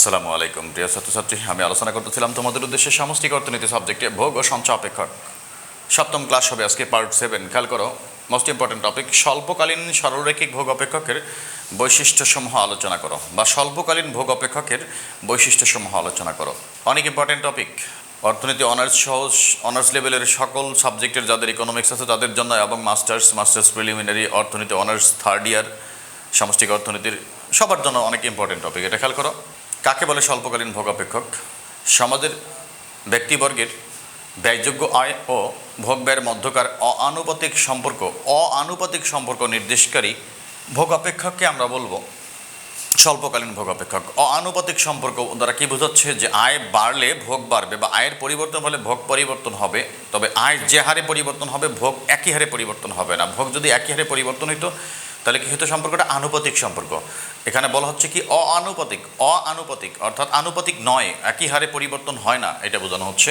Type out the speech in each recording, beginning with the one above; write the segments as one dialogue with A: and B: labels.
A: আসসালামু আলাইকুম প্রিয় ছাত্রছাত্রী, আমি আলোচনা করতেছিলাম তোমাদের উদ্দেশ্যে সামষ্টিক অর্থনীতি সাবজেক্টে ভোগ ও সঞ্চয় অপেক্ষক। সপ্তম ক্লাস হবে আজকে, পার্ট 7। খেয়াল করো, মোস্ট ইম্পর্টেন্ট টপিক, স্বল্পকালীন সরলরৈখিক ভোগ অপেক্ষকের বৈশিষ্ট্যসমূহ আলোচনা করো, বা স্বল্পকালীন ভোগ অপেক্ষকের বৈশিষ্ট্যসমূহ আলোচনা করো। অনেক ইম্পর্টেন্ট টপিক। অর্থনীতি অনার্স সহ অনার্স লেভেলের সকল সাবজেক্টের যাদের ইকোনমিক্স আছে তাদের জন্য, এবং মাস্টার্স প্রিলিমিনারি, অর্থনীতি অনার্স থার্ড ইয়ার, সামষ্টিক অর্থনীতির সবার জন্য অনেক ইম্পর্টেন্ট টপিক। এটা খেয়াল করো, কাকে বলে স্বল্পকালীন ভোগ অপেক্ষক? সমাজের ব্যক্তিবর্গের ব্যয়যোগ্য আয় ও ভোগ ব্যয়ের মধ্যকার অআনুপাতিক সম্পর্ক নির্দেশকারী ভোগ অপেক্ষককে আমরা বলবো স্বল্পকালীন ভোগ অপেক্ষক। অআনুপাতিক সম্পর্ক দ্বারা কি বোঝাচ্ছে? যে আয় বাড়লে ভোগ বাড়বে, বা আয়ের পরিবর্তন হলে ভোগ পরিবর্তন হবে, তবে আয় যে হারে পরিবর্তন হবে ভোগ একই হারে পরিবর্তন হবে না। ভোগ যদি একই হারে পরিবর্তন হইতো তাহলে কি হতো? সম্পর্কটা আনুপাতিক সম্পর্ক। এখানে বলা হচ্ছে কি অআনুপাতিক, অর্থাৎ আনুপাতিক নয়, একই হারে পরিবর্তন হয় না, এটা বোঝানো হচ্ছে।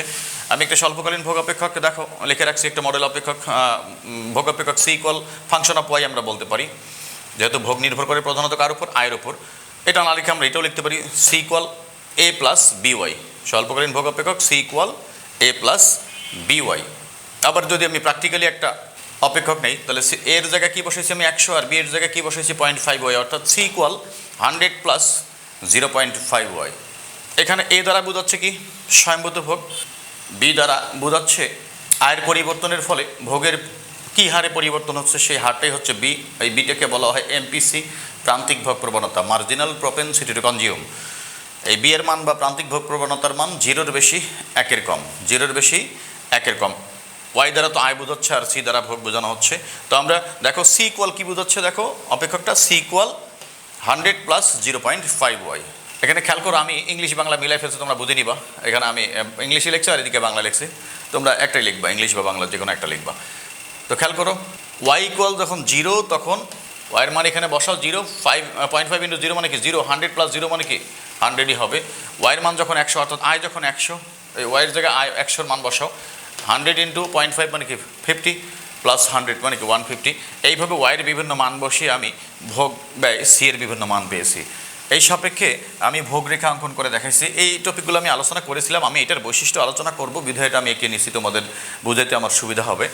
A: আমি একটা স্বল্পকালীন ভোগ অপেক্ষককে দেখো লিখে রাখছি, একটা মডেল অপেক্ষক, ভোগ অপেক্ষক C equal function of Y আমরা বলতে পারি, যেহেতু ভোগ নির্ভর করে প্রধানত কার উপর? আয়ের উপর। এটা না লিখে আমরা এটাও লিখতে পারি, C equal A plus B Y. স্বল্পকালীন ভোগ অপেক্ষক C equal A plus B Y. আবার যদি আমি প্র্যাকটিক্যালি একটা অপেক্ষক নেই, তাহলে এর জায়গায় কী বসাইছি আমি 100, আর বি এর জায়গায় কী বসাইছি 0.5y, অর্থাৎ সি ইকুয়াল 100 প্লাস 0.5y। এখানে এ দ্বারা বোঝাচ্ছে কি? স্বয়ংভূত ভোগ। বি দ্বারা বোঝাচ্ছে আয়ের পরিবর্তনের ফলে ভোগের কী হারে পরিবর্তন হচ্ছে, সেই হারটাই হচ্ছে বি। এই বিটাকে বলা হয় এমপিসি, প্রান্তিক ভোগ প্রবণতা, মার্জিনাল প্রপেনসিটি টু কনজিউম। এই বি এর মান বা প্রান্তিক ভোগ প্রবণতার মান 0-র বেশি 1-এর কম, 0-র বেশি 1-এর কম। ওয়াই দ্বারা তো আয় বোঝাচ্ছে, আর সি দ্বারা ভোগ বোঝানো হচ্ছে। তো আমরা দেখো সি ইকুয়াল কী বোঝাচ্ছে, দেখো অপেক্ষকটা সি ইকুয়াল 100 প্লাস 0.5y। এখানে খেয়াল করো, আমি ইংলিশ বাংলা মিলাই ফেলছি, তোমরা বুঝে নিবা। এখানে আমি ইংলিশে লিখছি আর এদিকে বাংলা লিখছি, তোমরা একটাই লিখবা, ইংলিশ বা বাংলা যে কোনো একটা লিখবা। তো খেয়াল করো, ওয়াই ইকুয়াল যখন 0, তখন ওয়াইয়ের মান এখানে বসাও 0.5 ইন্টু 0 মানে কি 0, 100 প্লাস 0 মানে কি 100ই হবে। ওয়াইয়ের মান যখন 100, অর্থাৎ আয় যখন 100, এই ওয়াইয়ের জায়গায় আয় 100-র মান বসাও, 100 ইন্টু 0.5 মানে কি 50, প্লাস 100 মানে কি 150। এইভাবে ওয়াইয়ের বিভিন্ন মান বসিয়ে আমি ভোগ ব্যয় সি এর বিভিন্ন মান পেয়েছি। এই সাপেক্ষে আমি ভোগ রেখা অঙ্কন করে দেখাইছি। এই টপিকগুলো আমি আলোচনা করেছিলাম, আমি এটার বৈশিষ্ট্য আলোচনা করব, বিধায় এটা আমি এঁকে নিচ্ছি, তোমাদের বুঝাইতে আমার সুবিধা হবে।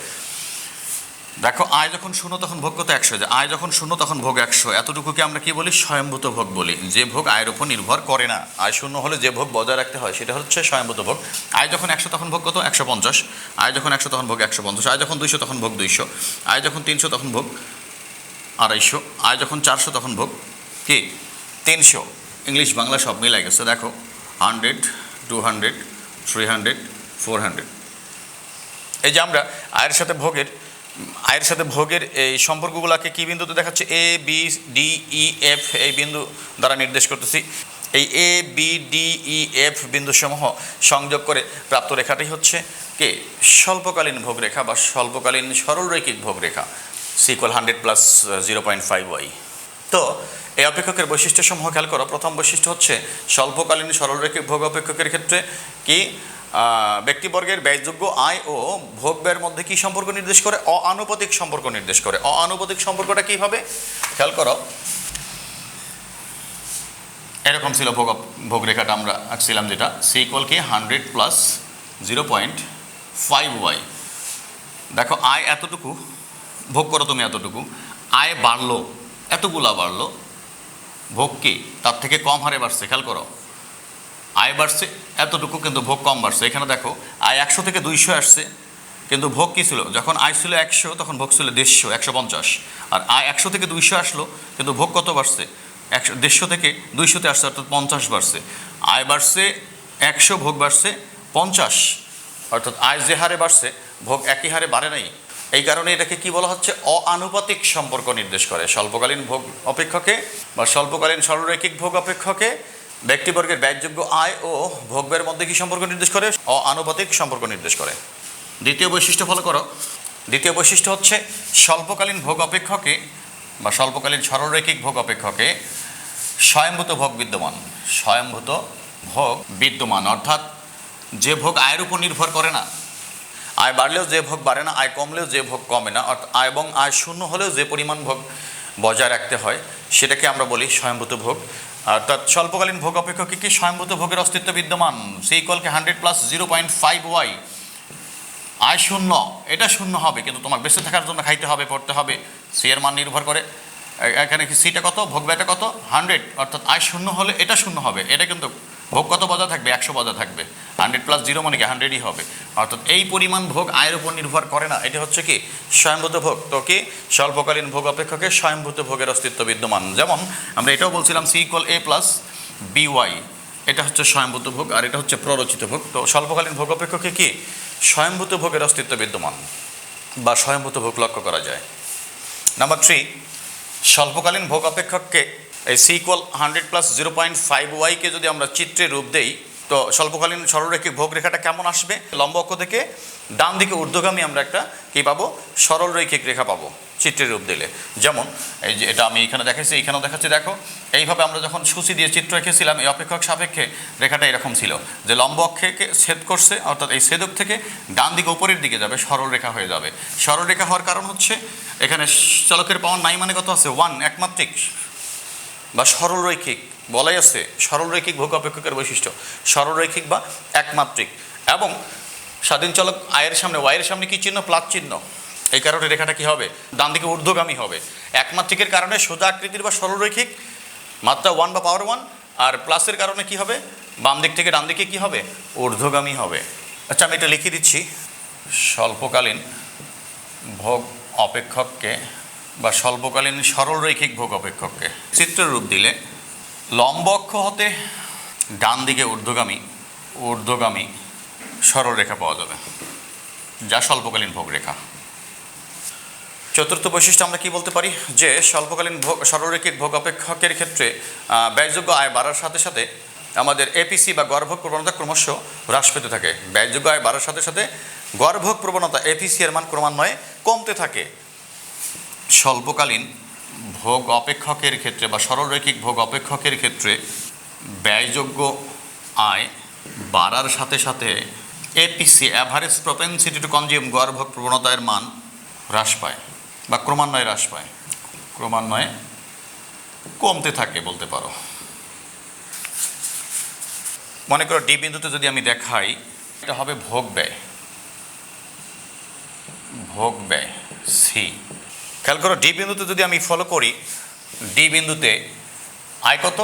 A: দেখো, আয় যখন 0 তখন ভোগ কত? 100। আয় যখন 0 তখন ভোগ 100। এতটুকুকে আমরা কি বলি? স্বয়ংভূত ভোগ বলি। যে ভোগ আয়ের উপর নির্ভর করে না। আয় 0 হলে যে ভোগ বজায় রাখতে হয় সেটা হচ্ছে স্বয়ংভূত ভোগ। আয় যখন 100 তখন ভোগ কত? 150। আয় যখন 100 তখন ভোগ 150। আয় যখন 200 তখন ভোগ 200। আয় যখন 300 তখন ভোগ 250। আয় যখন 400 তখন ভোগ কি 300। ইংলিশ বাংলা সব মিলে গেছে। দেখো 100, 200, 300, 400। এই যে আমরা আয়ের সাথে ভোগের এই সম্পর্কগুলোকে কী বিন্দুতে দেখাচ্ছে? A B D E F, এই বিন্দু দ্বারা নির্দেশ করতেছি। এই A B D E F বিন্দুসমূহ সংযোগ করে প্রাপ্ত রেখাটাই হচ্ছে কে? স্বল্পকালীন ভোগ রেখা বা স্বল্পকালীন সরলরৈখিক ভোগ রেখা, সি ইকুয়াল 100 প্লাস 0.5y। তো এই অপেক্ষকের বৈশিষ্ট্যসমূহ খেয়াল করো। প্রথম বৈশিষ্ট্য হচ্ছে স্বল্পকালীন সরলরৈখিক ভোগ অপেক্ষকের ক্ষেত্রে কি ব্যক্তিবর্গের ব্যয়যোগ্য আয় ও ভোগ ব্যয়ের মধ্যে কি সম্পর্ক নির্দেশ করে? অআনুপাতিক সম্পর্ক নির্দেশ করে। অআনুপাতিক সম্পর্কটা কী হবে খেয়াল করো। এরকম ছিল ভোগ রেখাটা আমরা আঁকছিলাম, যেটা সি ইকুয়াল কি 100 প্লাস 0.5y। দেখো, আয় এতটুকু, ভোগ করো তুমি এতটুকু, আয় বাড়লো, এতগুলা বাড়লো, ভোগ কি তার থেকে কম হারে বাড়ছে। খেয়াল করো, আয় বাড়ছে এতটুকু কিন্তু ভোগ কম বাড়ছে। এখানে দেখো, আয় 100 থেকে 200 আসছে, কিন্তু ভোগ কী ছিল? যখন আয় ছিল 100 তখন ভোগ ছিল 150, 150। আর আয় 100 থেকে 200 আসলো, কিন্তু ভোগ কত বাড়ছে? 150 থেকে 200-তে আসছে, অর্থাৎ 50 বাড়ছে। আয় বাড়ছে 100, ভোগ বাড়ছে 50, অর্থাৎ আয় যে হারে বাড়ছে ভোগ একই হারে বাড়ে নাই। এই কারণে এটাকে কি বলা হচ্ছে? অআনুপাতিক সম্পর্ক নির্দেশ করে। স্বল্পকালীন ভোগ অপেক্ষকে বা স্বল্পকালীন সরলরৈখিক ভোগ অপেক্ষকে ব্যক্তিবর্গের ব্যয়যোগ্য আয় ও ভোগ ব্যয়ের মধ্যে কি সম্পর্ক নির্দেশ করে? অআনুপাতিক সম্পর্ক নির্দেশ করে। দ্বিতীয় বৈশিষ্ট্য ফলো করো। দ্বিতীয় বৈশিষ্ট্য হচ্ছে স্বল্পকালীন ভোগ অপেক্ষকে বা স্বল্পকালীন সরলরৈখিক ভোগ অপেক্ষকে স্বয়ংভূত ভোগ বিদ্যমান। স্বয়ংভূত ভোগ বিদ্যমান, অর্থাৎ যে ভোগ আয়ের উপর নির্ভর করে না। আয় বাড়লেও যে ভোগ বাড়ে না, আয় কমলেও যে ভোগ কমে না, অর্থাৎ এবং আয় 0 হলেও যে পরিমাণ ভোগ বজায় রাখতে হয় সেটাকে আমরা বলি স্বয়ংভূত ভোগ। অর্থাৎ স্বল্পকালীন ভোগ অপেক্ষকে কি স্বয়ংভূত ভোগের অস্তিত্ব বিদ্যমান, সি ইকুয়ালকে 100 প্লাস 0.5y, আয় শূন্য, এটা শূন্য হবে কিন্তু তোমার বেঁচে থাকার জন্য খাইতে হবে, পড়তে হবে, সি এর মান নির্ভর করে এখানে কি সিটা কত, ভোগ ব্যয়টা কত 100, অর্থাৎ আয় শূন্য হলে এটা শূন্য হবে, এটা কিন্তু ভোগ কত বজায় থাকবে 100 বজায় থাকবে, 100 প্লাস 0 মানে কি 100ই হবে, অর্থাৎ এই পরিমাণ ভোগ আয়ের উপর নির্ভর করে না, এটা হচ্ছে কি স্বয়ংভূত ভোগ। তো কি স্বল্পকালীন ভোগ অপেক্ষকে স্বয়ংভূত ভোগের অস্তিত্ব বিদ্যমান। যেমন আমরা এটাও বলছিলাম C equal A plus B Y, এটা হচ্ছে স্বয়ংভূত ভোগ আর এটা হচ্ছে প্ররোচিত ভোগ। তো স্বল্পকালীন ভোগ অপেক্ষকে কি স্বয়ংভূত ভোগের অস্তিত্ব বিদ্যমান বা স্বয়ংভূত ভোগ লক্ষ্য করা যায়। নাম্বার 3, স্বল্পকালীন ভোগ অপেক্ষককে এই সি ইকুয়াল 100 প্লাস 0.5y-কে যদি আমরা চিত্রে রূপ দেই, তো স্বল্পকালীন সরলরৈখিক ভোগ রেখাটা কেমন আসবে, লম্ব অক্ষ থেকে ডান দিকে ঊর্ধ্বগামী আমরা একটা কী পাবো, সরলরৈখিক রেখা পাবো চিত্রের রূপ দিলে। যেমন এই যে এটা আমি এখানে দেখাচ্ছি, এইখানেও দেখাচ্ছি, দেখো এইভাবে আমরা যখন সূচি দিয়ে চিত্র এঁকেছিলাম এই অপেক্ষক সাপেক্ষে রেখাটা এরকম ছিল যে লম্ব অক্ষকে ছেদ করছে, অর্থাৎ এই ছেদক থেকে ডান দিকে উপরের দিকে যাবে, সরল রেখা হয়ে যাবে। সরল রেখা হওয়ার কারণ হচ্ছে এখানে চলকের পাওয়ার নাই মানে কত আছে 1, একমাত্রিক বা সরলরৈখিক বলাই আছে, সরলরৈখিক ভোগ অপেক্ষকের বৈশিষ্ট্য সরলরৈখিক বা একমাত্রিক, এবং স্বাধীন চলক আয়ের সামনে ওয়াইয়ের সামনে কি চিহ্ন, প্লাস চিহ্ন, এই কারণে রেখাটা কি হবে ডান দিকে ঊর্ধ্বগামী হবে। একমাত্রিকের কারণে সোজা আকৃতির বা সরলরৈখিক, মাত্রা 1 বা পাওয়ার 1, আর প্লাসের কারণে কি হবে বাম দিক থেকে ডান দিকে কি হবে ঊর্ধ্বগামী হবে। আচ্ছা আমি এটা লিখে দিচ্ছি, স্বল্পকালীন ভোগ অপেক্ষককে বা স্বল্পকালীন সরলরৈখিক ভোগ অপেক্ষককে চিত্রের রূপ দিলে লম্ব অক্ষ হতে ডান দিকে ঊর্ধ্বগামী সরল রেখা পাওয়া যাবে, যা স্বল্পকালীন ভোগ রেখা। চতুর্থ বৈশিষ্ট্য আমরা কি বলতে পারি, যে স্বল্পকালীন ভোগ সরলরৈখিক ভোগ অপেক্ষকের ক্ষেত্রে ব্যয়যোগ্য আয় বাড়ার সাথে সাথে আমাদের এপিসি বা গড়ভোগ প্রবণতা ক্রমশ হ্রাস পেতে থাকে। ব্যয়যোগ্য আয় বাড়ার সাথে সাথে গড়ভোগ প্রবণতা এপিসি এর মান ক্রমান্বয়ে কমতে থাকে। স্বল্পকালীন ভোগ অপেক্ষকের ক্ষেত্রে বা সরলরৈখিক ভোগ অপেক্ষকের ক্ষেত্রে ব্যয়যোগ্য আয় বাড়ার সাথে সাথে এপিসি অ্যাভারেজ প্রপেনসিটি টু কনজিউম গড়ভোগ প্রবণতার মান হ্রাস পায় বা ক্রমান্বয়ে হ্রাস পায়, ক্রমান্বয়ে কমতে থাকে বলতে পারো। মনে করো ডি বিন্দুতে যদি আমি দেখাই, এটা হবে ভোগ ব্যয় সি। খেয়াল করো ডি বিন্দুতে যদি আমি ফলো করি, ডি বিন্দুতে আয় কত,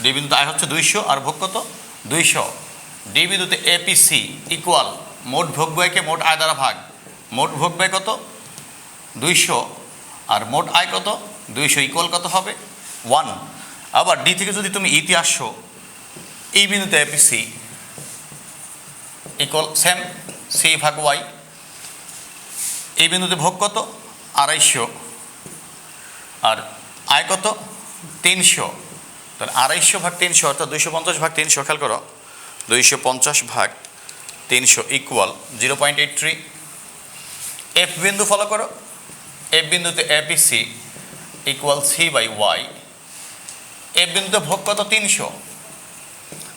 A: ডি বিন্দুতে আয় হচ্ছে 200 আর ভোগ কত 200। ডি বিন্দুতে এপিসি ইকুয়াল মোট ভোগ ব্যয়কে মোট আয় দ্বারা ভাগ, মোট ভোগ ব্যয় কত 200 আর মোট আয় কত 200 ইকুয়াল কত হবে 1। আবার ডি থেকে যদি তুমি ইতে আসো, এই বিন্দুতে এপিসি ইকুয়াল সেম সি ভাগ ওয়াই, এই বিন্দুতে ভোগ কত 250 আর আয় কত 300, তাহলে 250 ভাগ 300 অর্থাৎ 250 ভাগ 300, খেয়াল করো 250 ভাগ 300 ইকুয়াল 0.83। এফ বিন্দু ফলো করো, এফ বিন্দুতে APC equal C by Y, F বিন্দুতে ভোগ কত 300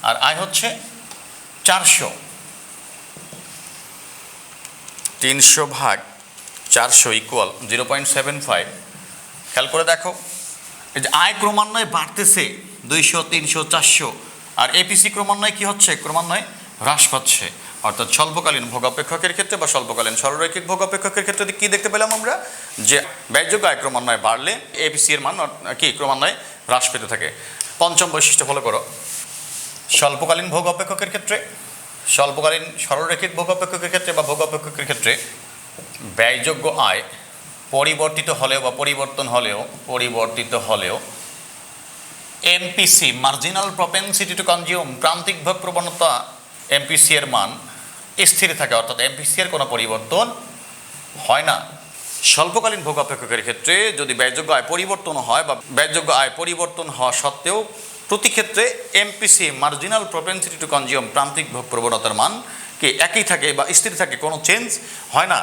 A: আর আয় হচ্ছে 400, 300 ভাগ 400 ইকুয়াল 0.75। খেয়াল করে দেখো এই যে আয় ক্রমান্বয়ে বাড়তেছে 200, 300, 400, আর এপিসি ক্রমান্বয়ে কি হচ্ছে ক্রমান্বয়ে হ্রাস পাচ্ছে। অর্থাৎ স্বল্পকালীন ভোগ অপেক্ষকের ক্ষেত্রে বা স্বল্পকালীন সরলরৈখিক ভোগ অপেক্ষকের ক্ষেত্রে কি দেখতে পেলাম আমরা, যে ব্যয়যোগ্য আয় ক্রমান্বয়ে বাড়লে এপিসি এর মান কি ক্রমান্বয়ে হ্রাস পেতে থাকে। পঞ্চম বৈশিষ্ট্য ফলো করো, স্বল্পকালীন ভোগ অপেক্ষকের ক্ষেত্রে, স্বল্পকালীন সরলরৈখিক ভোগ অপেক্ষকের ক্ষেত্রে বা ভোগ অপেক্ষকের ক্ষেত্রে ব্যয়যোগ্য আয় পরিবর্তিত হলেও এমপিসি মার্জিনাল প্রপেনসিটি টু কনজিউম প্রান্তিক ভোগ প্রবণতা এমপিসি এর মান স্থির থাকে, অর্থাৎ এমপিসি এর কোনো পরিবর্তন হয় না। স্বল্পকালীন ভোগ অপেক্ষকের ক্ষেত্রে যদি ব্যয়যোগ্য আয় পরিবর্তন হয় বা ব্যয়যোগ্য আয় পরিবর্তন হওয়া সত্ত্বেও প্রতি ক্ষেত্রে এমপিসি মার্জিনাল প্রপেনসিটি টু কনজিউম প্রান্তিক ভোগ প্রবণতার মান কি একই থাকে বা স্থির থাকে, কোনো চেঞ্জ হয় না।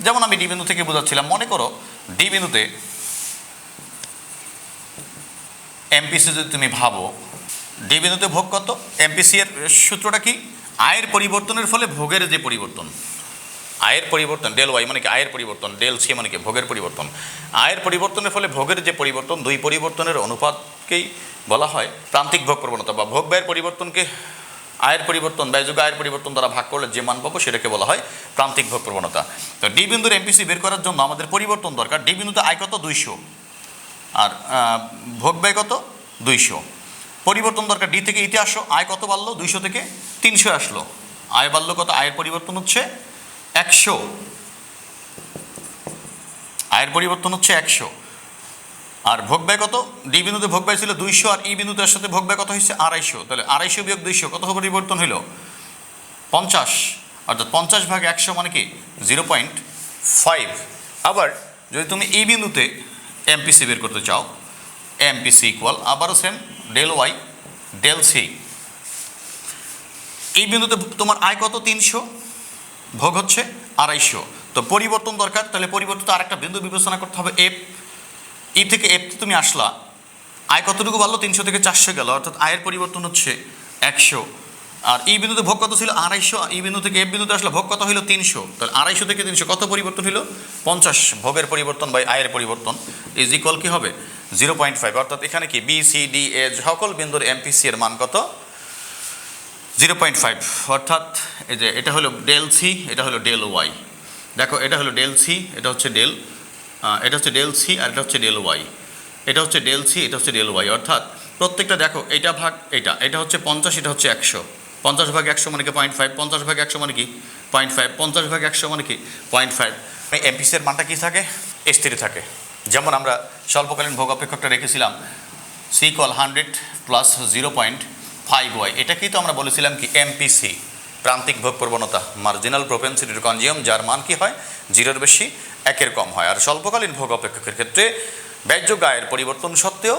A: যেমন আমি ডি বিন্দু থেকে বোঝাচ্ছিলাম, মনে করো ডি বিন্দুতে এমপিসি যদি তুমি ভাবো, ডি বিন্দুতে ভোগ কত, এমপিসি এর সূত্রটা কি, আয়ের পরিবর্তনের ফলে ভোগের যে পরিবর্তন, আয়ের পরিবর্তন ডেল ওয়াই মানে কি আয়ের পরিবর্তন, ডেল সি মানে কি ভোগের পরিবর্তন। আয়ের পরিবর্তনের ফলে ভোগের যে পরিবর্তন, দুই পরিবর্তনের অনুপাতকেই বলা হয় প্রান্তিক ভোগ প্রবণতা, বা ভোগ ব্যয়ের পরিবর্তনকে আয়ের পরিবর্তন ব্যয়যোগ্য আয়ের পরিবর্তন দ্বারা ভাগ করলে যে মান পাবো সেটাকে বলা হয় প্রান্তিক ভোগ প্রবণতা। তো ডি বিন্দুর এমপিসি বের করার জন্য আমাদের পরিবর্তন দরকার। ডি বিন্দুতে আয় কত 200 আর ভোগ ব্যয় কত 200, পরিবর্তন দরকার। ডি থেকে ইতে আসো, আয় কত বাড়লো 200 থেকে 300 আসলো, আয় বাড়লো কত, আয়ের পরিবর্তন হচ্ছে 100, আয়ের পরিবর্তন হচ্ছে 100। আর ভোগ ব্যয় কত, ডি বিন্দুতে ভোগ ব্যয় ছিল 200 আর ই বিন্দুতে সাথে ভোগ ব্যয় কত হয়েছে 250, তাহলে 250 বিয়োগ 200 কত পরিবর্তন হইল 50, অর্থাৎ 50/100 মানে কি 0.5। আবার যদি তুমি এই বিন্দুতে এমপিসি বের করতে চাও, এমপিসি ইকুয়াল আবারও same del Y del C. এই বিন্দুতে তোমার আয় কত 300, ভোগ হচ্ছে 250, তো পরিবর্তন দরকার। তাহলে পরিবর্তন আরেকটা বিন্দু বিবেচনা করতে হবে এফ। ই থেকে এফ তুমি আসলা, আয় কতটুকু বাড়লো 300 থেকে 400 গেল, অর্থাৎ আয়ের পরিবর্তন হচ্ছে 100। আর এই বিন্দুতে ভোগ কত ছিল 250, এই বিন্দু থেকে এফ বিন্দুতে আসলে ভোগ কত হলো 300, তাহলে 250 থেকে 300 কত পরিবর্তন হলো 50। ভোগের পরিবর্তন বাই আয়ের পরিবর্তন ইজ ইকুয়াল কি হবে 0.5, অর্থাৎ এখানে কি বি সি ডি এ সকল বিন্দুর এমপিসি এর মান কত 0.5, অর্থাৎ এই যে এটা হলো ডেল সি, এটা হলো ডেল ওয়াই। দেখো এটা হলো ডেল সি, এটা হচ্ছে ডেল সি আর এটা হচ্ছে ডেল ওয়াই, এটা হচ্ছে ডেল সি, এটা হচ্ছে ডেল ওয়াই, অর্থাৎ প্রত্যেকটা দেখো এটা ভাগ এটা হচ্ছে 50, এটা হচ্ছে 100, 50/100 মানে কি 0.5, 50/100 মানে কি 0.5, 50/100 মানে কি 0.5। এমপিসি এর মানটা কি থাকে স্থির থাকে। যেমন আমরা স্বল্পকালীন ভোগ অপেক্ষকটা রেখেছিলাম সি ইকুয়াল 100 প্লাস 0.5y, এটাকেই তো আমরা বলেছিলাম কি এমপিসি, প্রান্তিক ভোগ প্রবণতা, মার্জিনাল প্রোপেনসিটি টু কনজিউম, যার মান কি হয় 0-এর বেশি 1-এর কম হয়। আর স্বল্পকালীন ভোগ অপেক্ষকের ক্ষেত্রে ব্যয়যোগ্য আয়ের পরিবর্তন সত্ত্বেও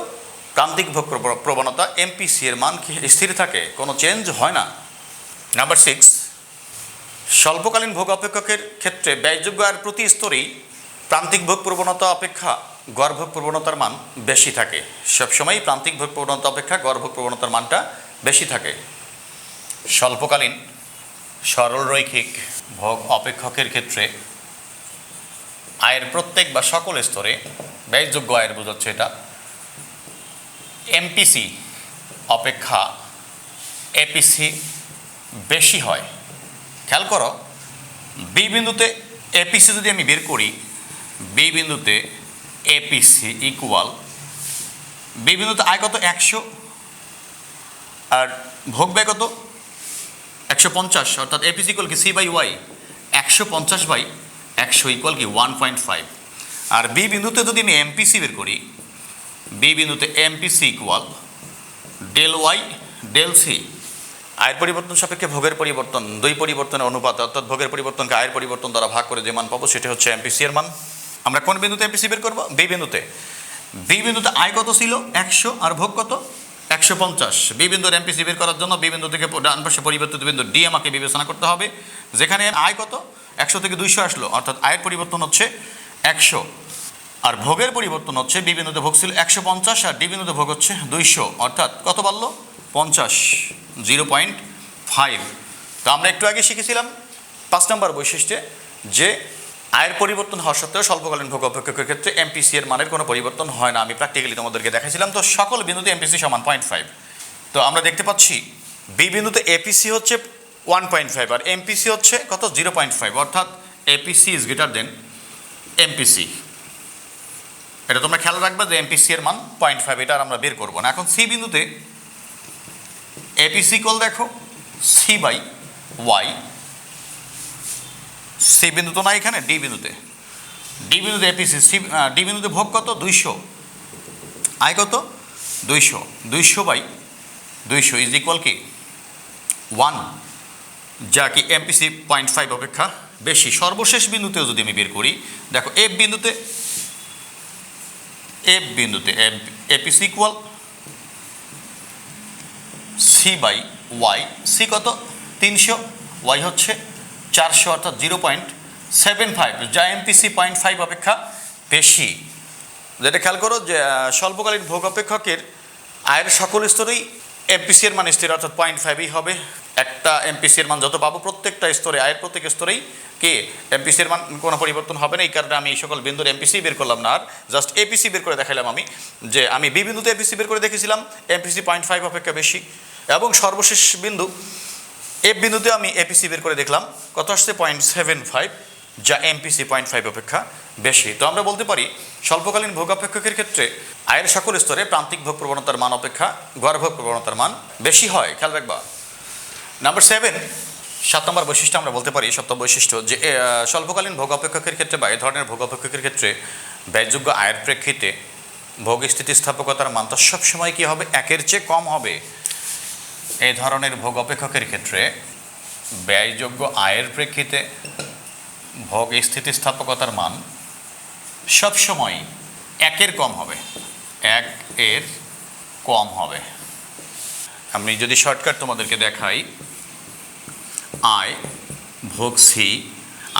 A: প্রান্তিক ভোগ প্রবণতা এমপিসি এর মান কি স্থির থাকে, কোনো চেঞ্জ হয় না। নাম্বার 6, স্বল্পকালীন ভোগ অপেক্ষকের ক্ষেত্রে ব্যয়যোগ্য আয়ের প্রতি স্তরেই প্রান্তিক ভোগ প্রবণতা অপেক্ষা গড় ভোগ প্রবণতার মান বেশি থাকে। সবসময়ই প্রান্তিক ভোগ প্রবণতা অপেক্ষা গড় ভোগ প্রবণতার মানটা বেশি থাকে। স্বল্পকালীন সরল রৈখিক ভোগ অপেক্ষকের ক্ষেত্রে আয়ের প্রত্যেক বা সকল স্তরে ব্যয়যোগ্য আয়ের বোঝাচ্ছে এটা এমপিসি অপেক্ষা এপিসি বেশি হয়। খেয়াল করো, বি বিন্দুতে এপিসি যদি আমি বের করি, বি বিন্দুতে এপিসি ইকুয়াল, বি বিন্দুতে আয় কত 100 আর ভোগ ব্যয় কত 150, অর্থাৎ এপিসি ইকুয়াল কি সি বাই ওয়াই, 150/100 ইকুয়াল কি 1.5। আর বি বিন্দুতে যদি আমি এমপিসি বের করি, বি বিন্দুতে MPC equal del Y del C. আয়ের পরিবর্তন সাপেক্ষে ভোগের পরিবর্তন, দুই পরিবর্তনের অনুপাত, অর্থাৎ ভোগের পরিবর্তনকে আয়ের পরিবর্তন দ্বারা ভাগ করে যে মান পাবো সেটা হচ্ছে এমপিসি এর মান। আমরা কোন বিন্দুতে এমপিসি বের করবো, বি বিন্দুতে। বি বিন্দুতে আয় কত ছিল 100 আর ভোগ কত 150। বি বিন্দুর এমপিসি বের করার জন্য বি বিন্দু থেকে ডান পাশে পরিবর্তিত বিন্দু ডি আমাকে বিবেচনা করতে হবে, যেখানে আয় কত 100 থেকে 200 আসলো, অর্থাৎ আয়ের পরিবর্তন হচ্ছে 100 আর ভোগের পরিবর্তন হচ্ছে বি বিন্দুতে ভোগ ছিল 150 আর ডি বিন্দুতে ভোগ হচ্ছে 200, অর্থাৎ কত বাড়লো 50, 0.5। তো আমরা একটু আগে শিখেছিলাম 5 নম্বর বৈশিষ্ট্যে যে আয়ের পরিবর্তন হওয়া সত্ত্বেও স্বল্পকালীন ভোগ অপেক্ষকের ক্ষেত্রে এমপিসি এর মানের কোনো পরিবর্তন হয় না। আমি প্র্যাকটিক্যালি তোমাদেরকে দেখাইছিলাম। তো সকল বিন্দুতে এমপিসি সমান 0.5। তো আমরা দেখতে পাচ্ছি বি বিন্দুতে এপিসি হচ্ছে 1.5 আর এমপিসি হচ্ছে কত 0.5, অর্থাৎ APC is greater than MPC. এটা তোমরা খেয়াল রাখবে যে এমপিসি এর মান 0.5, এটা আর আমরা বের করবো না। এখন সি বিন্দুতে এপিসি ইকুয়াল দেখো সি বাই ওয়াই, সি বিন্দু তো না এখানে, ডি বিন্দুতে এপিসি, সি ডি বিন্দুতে ভোগ কত 200, আয় কত 200/200 ইজ ইকুয়াল কি 1, যা কি এমপিসি 0.5 অপেক্ষা বেশি। সর্বশেষ বিন্দুতেও যদি আমি বের করি, দেখো এফ বিন্দুতে APC equal C by Y, C কত 300, ওয়াই হচ্ছে 400, অর্থাৎ 0.75, যা এমপিসি 0.5 অপেক্ষা বেশি। যেটা খেয়াল করো যে স্বল্পকালীন ভোগ অপেক্ষকের আয়ের সকল স্তরেই এমপিসি এর মান স্থির, অর্থাৎ 0.5ই হবে। একটা এমপিসির মান যত পাবো প্রত্যেকটা স্তরে, আয়ের প্রত্যেক স্তরেই কে এমপিসির মান কোনো পরিবর্তন হবে না। এই কারণে আমি এই সকল বিন্দুর এমপিসি বের করলাম না, আর জাস্ট এপিসি বের করে দেখাইলাম আমি, যে আমি বি বিন্দুতে এপিসি বের করে দেখেছিলাম এমপিসি 0.5 অপেক্ষা বেশি, এবং সর্বশেষ বিন্দু এফ বিন্দুতে আমি এপিসি বের করে দেখলাম কত আসছে 0.75, যা এমপিসি 0.5 অপেক্ষা বেশি। তো আমরা বলতে পারি স্বল্পকালীন ভোগ অপেক্ষকের ক্ষেত্রে আয়ের সকল স্তরে প্রান্তিক ভোগ প্রবণতার মান অপেক্ষা গড় ভোগ প্রবণতার মান বেশি হয়, খেয়াল রাখবা। নাম্বার 7 নম্বর বৈশিষ্ট্য আমরা বলতে পারি, সপ্তম বৈশিষ্ট্য, যে স্বল্পকালীন ভোগ অপেক্ষকের ক্ষেত্রে বা এ ধরনের ভোগ অপেক্ষকের ক্ষেত্রে ব্যয়যোগ্য আয়ের প্রেক্ষিতে ভোগ স্থিতিস্থাপকতার মানটা সবসময় কী হবে, 1-এর চেয়ে কম হবে। এই ধরনের ভোগ অপেক্ষকের ক্ষেত্রে ব্যয়যোগ্য আয়ের প্রেক্ষিতে ভোগ স্থিতিস্থাপকতার মান সবসময় 1-এর কম হবে, 1-এর কম হবে। আমি যদি শর্টকাট তোমাদেরকে দেখাই, আয় ভোগ সি,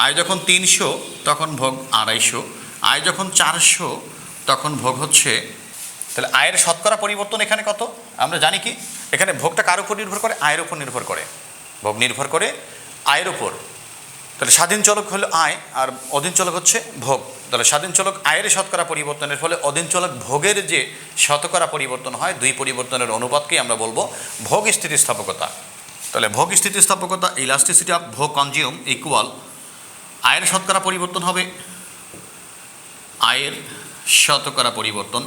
A: আয় যখন 300 তখন ভোগ 250, আয় যখন 400 তখন ভোগ হচ্ছে, তাহলে আয়ের শতকরা পরিবর্তন এখানে কত আমরা জানি কি, এখানে ভোগটা কার উপর নির্ভর করে, আয়ের উপর নির্ভর করে, ভোগ নির্ভর করে আয়ের উপর। তাহলে স্বাধীন চলক হলো আয় আর অধীন চলক হচ্ছে ভোগ। তাহলে স্বাধীন চলক আয়ের শতকরা পরিবর্তনের ফলে অধীন চলক ভোগের যে শতকরা পরিবর্তন হয়, দুই পরিবর্তনের অনুপাতকেই আমরা বলবো ভোগ স্থিতিস্থাপকতা। তাহলে ভোগ স্থিতিস্থাপকতা ইলাস্টিসিটি অফ ভোগ কনজিউম ইকুয়াল আয়ের শতকরা পরিবর্তন হবে, আয়ের শতকরা পরিবর্তন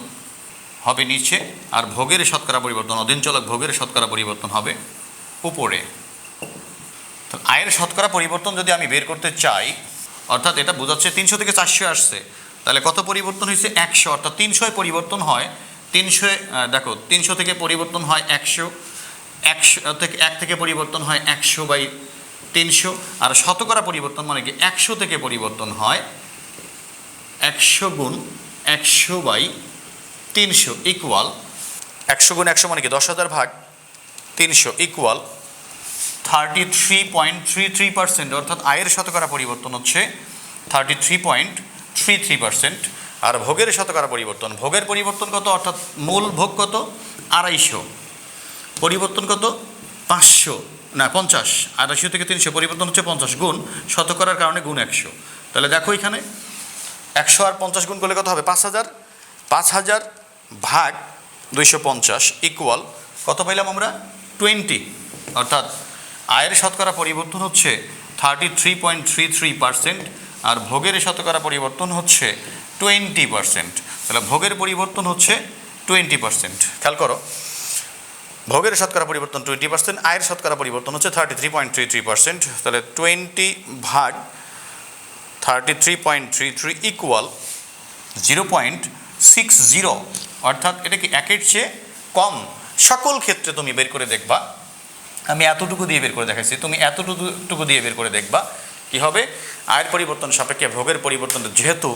A: হবে নিচে, আর ভোগের শতকরা পরিবর্তন, অধীন চলক ভোগের শতকরা পরিবর্তন হবে উপরে। তাহলে আয়ের শতকরা পরিবর্তন যদি আমি বের করতে চাই, অর্থাৎ এটা বোঝাচ্ছে 300 থেকে 400 আসছে, তাহলে কত পরিবর্তন হয়েছে, 100, অর্থাৎ 300 পরিবর্তন হয়, 300 দেখো 300 থেকে পরিবর্তন হয় 100, 100 থেকে 1 থেকে পরিবর্তন হয় 100/300, আর শতকরা পরিবর্তন মানে কি 100 থেকে পরিবর্তন হয় 100 গুণ 100/300 ইকুয়াল 100 গুণ 100 মানে কি 10,000 ভাগ 300 ইকুয়াল 33.33%, অর্থাৎ আয়ের শতকরা পরিবর্তন হচ্ছে 33.33%। আর ভোগের শতকরা পরিবর্তন, ভোগের পরিবর্তন কত, অর্থাৎ মূল ভোগ কত 250, পরিবর্তন কত 500 না 50, 250 থেকে 300 পরিবর্তন হচ্ছে 50 গুণ শতকরার কারণে গুণ 100। তাহলে দেখো এখানে 100 আর 50 গুণ করলে কত হবে 5000, 5000 ভাগ 250 ইকুয়াল কত পাইলাম আমরা 20, অর্থাৎ আয়ের শতকরা পরিবর্তন হচ্ছে 33.33% আর ভোগের শতকরা পরিবর্তন হচ্ছে 20%। তাহলে ভোগের পরিবর্তন হচ্ছে 20%, খেয়াল করো, ভোগের শতকরা পরিবর্তন 20%, আয়ের শতকরা পরিবর্তন হচ্ছে 33.33%। তাহলে 20 ভাগ 33.33 ইকুয়াল 0.60, অর্থাৎ এটা কি 1-এর চেয়ে কম। সকল ক্ষেত্রে তুমি বের করে দেখবা, আমি এতটুকু দিয়ে বের করে দেখাচ্ছি, তুমি এতটুকু দিয়ে বের করে দেখবা কি হবে, আয়ের পরিবর্তন সাপেক্ষে ভোগের পরিবর্তন যেহেতু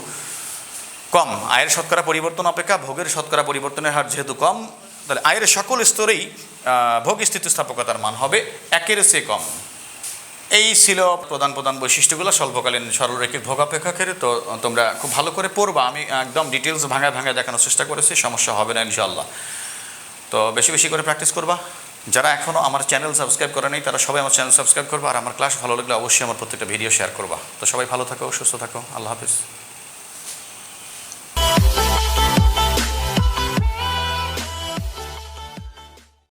A: কম, আয়ের শতকরা পরিবর্তন অপেক্ষা ভোগের শতকরা পরিবর্তনের হার যেহেতু কম, তাহলে আয়ের সকল স্তরেই ভোগ স্থিতিস্থাপকতার মান হবে 1-এর চেয়ে কম। এই ছিল প্রধান বৈশিষ্ট্যগুলো স্বল্পকালীন সরলরৈখিক ভোগ অপেক্ষকের। তো তোমরা খুব ভালো করে পড়বা, আমি একদম ডিটেলস ভাঙায় দেখানোর চেষ্টা করেছি, সমস্যা হবে না ইনশাআল্লাহ। তো বেশি করে প্র্যাকটিস করবা। যারা এখনও আমার চ্যানেল সাবস্ক্রাইব করে নেই তারা সবাই আমার চ্যানেল সাবস্ক্রাইব করবা, আর আমার ক্লাস ভালো লাগলে অবশ্যই আমার প্রত্যেকটা ভিডিও শেয়ার করবা। তো সবাই ভালো থাকো, সুস্থ থাকো, আল্লাহ হাফিজ।